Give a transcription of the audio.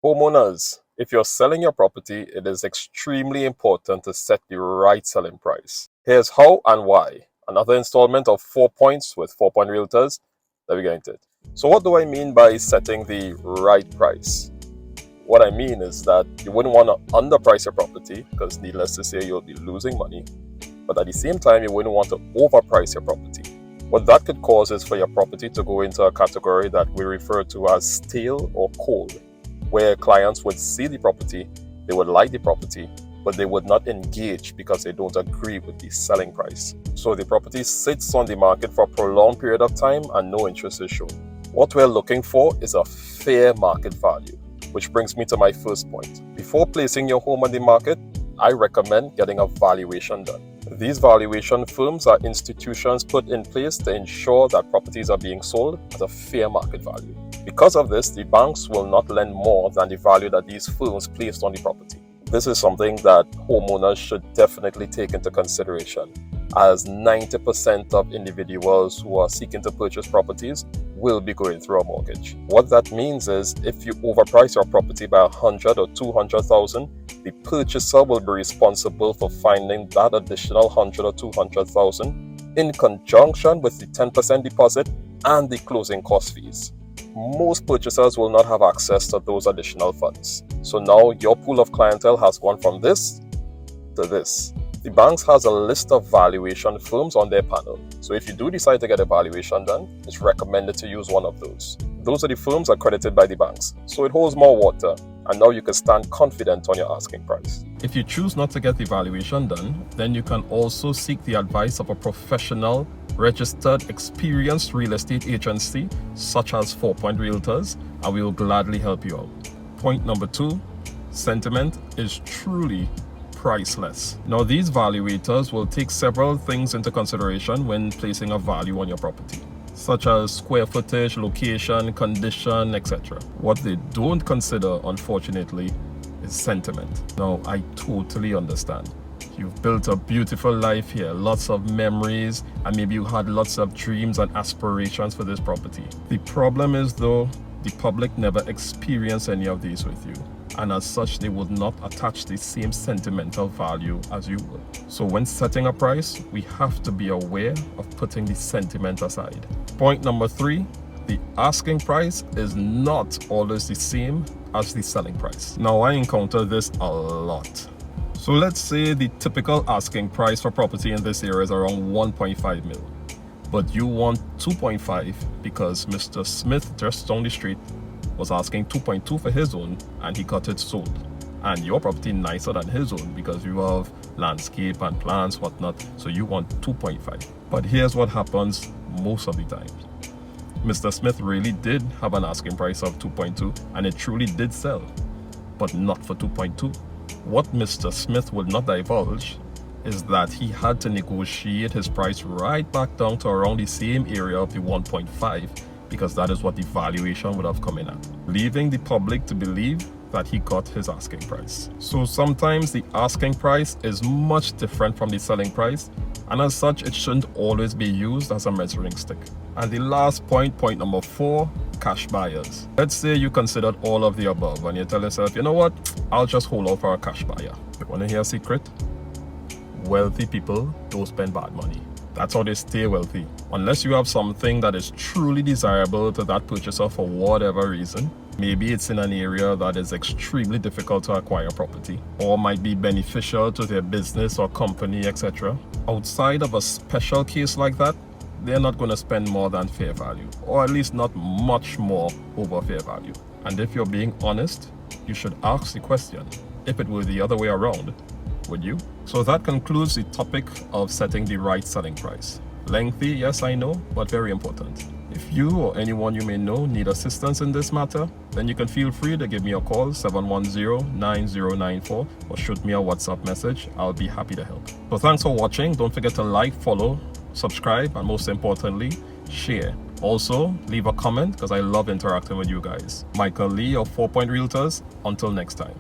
Homeowners, if you're selling your property, it is extremely important to set the right selling price. Here's how and why. Another installment of 4 points with 4 Point Realtors. Let me get into it. So what do I mean by setting the right price? What I mean is that you wouldn't want to underprice your property because needless to say, you'll be losing money. But at the same time, you wouldn't want to overprice your property. What that could cause is for your property to go into a category that we refer to as stale or cold, where clients would see the property, they would like the property, but they would not engage because they don't agree with the selling price. So the property sits on the market for a prolonged period of time and no interest is shown. What we're looking for is a fair market value, which brings me to my first point. Before placing your home on the market, I recommend getting a valuation done. These valuation firms are institutions put in place to ensure that properties are being sold at a fair market value. Because of this, the banks will not lend more than the value that these firms placed on the property. This is something that homeowners should definitely take into consideration, as 90% of individuals who are seeking to purchase properties will be going through a mortgage. What that means is if you overprice your property by 100 or 200,000, the purchaser will be responsible for finding that additional 100 or 200,000 in conjunction with the 10% deposit and the closing cost fees. Most purchasers will not have access to those additional funds. So now your pool of clientele has gone from this to this. The banks has a list of valuation firms on their panel. So if you do decide to get a valuation done, it's recommended to use one of those. Those are the firms accredited by the banks. So it holds more water, and now you can stand confident on your asking price. If you choose not to get the valuation done, then you can also seek the advice of a professional, registered, experienced real estate agency such as 4 Point Realtors, and we will gladly help you out. Point number 2, sentiment is truly priceless. Now, these valuators will take several things into consideration when placing a value on your property, such as square footage, location, condition, etc. What they don't consider, unfortunately, is sentiment. Now, I totally understand. You've built a beautiful life here, lots of memories, and maybe you had lots of dreams and aspirations for this property. The problem is, though, the public never experienced any of these with you, and as such, they would not attach the same sentimental value as you would. So when setting a price, we have to be aware of putting the sentiment aside. Point number 3, the asking price is not always the same as the selling price. Now, I encounter this a lot. So let's say the typical asking price for property in this area is around 1.5 mil. But you want 2.5 because Mr. Smith just down the street was asking 2.2 for his own and he got it sold. And your property nicer than his own because you have landscape and plants, whatnot, so you want 2.5. But here's what happens most of the time. Mr. Smith really did have an asking price of 2.2 and it truly did sell, but not for 2.2. What Mr. Smith would not divulge is that he had to negotiate his price right back down to around the same area of the 1.5 because that is what the valuation would have come in at, leaving the public to believe that he got his asking price. So sometimes the asking price is much different from the selling price, and as such, it shouldn't always be used as a measuring stick. And the last point, point number 4, cash buyers. Let's say you considered all of the above and you tell yourself, you know what, I'll just hold out for a cash buyer. You want to hear a secret? Wealthy people don't spend bad money. That's how they stay wealthy. Unless you have something that is truly desirable to that purchaser for whatever reason. Maybe it's in an area that is extremely difficult to acquire property, or might be beneficial to their business or company, etc. Outside of a special case like that, they're not going to spend more than fair value, or at least not much more over fair value. And if you're being honest, you should ask the question, if it were the other way around, would you? So that concludes the topic of setting the right selling price. Lengthy, yes, I know, but very important. If you or anyone you may know need assistance in this matter, then you can feel free to give me a call, 710-9094, or shoot me a WhatsApp message. I'll be happy to help. So thanks for watching. Don't forget to like, follow, subscribe, and most importantly, share. Also, leave a comment because I love interacting with you guys. Michael Lee of 4 Point Realtors. Until next time.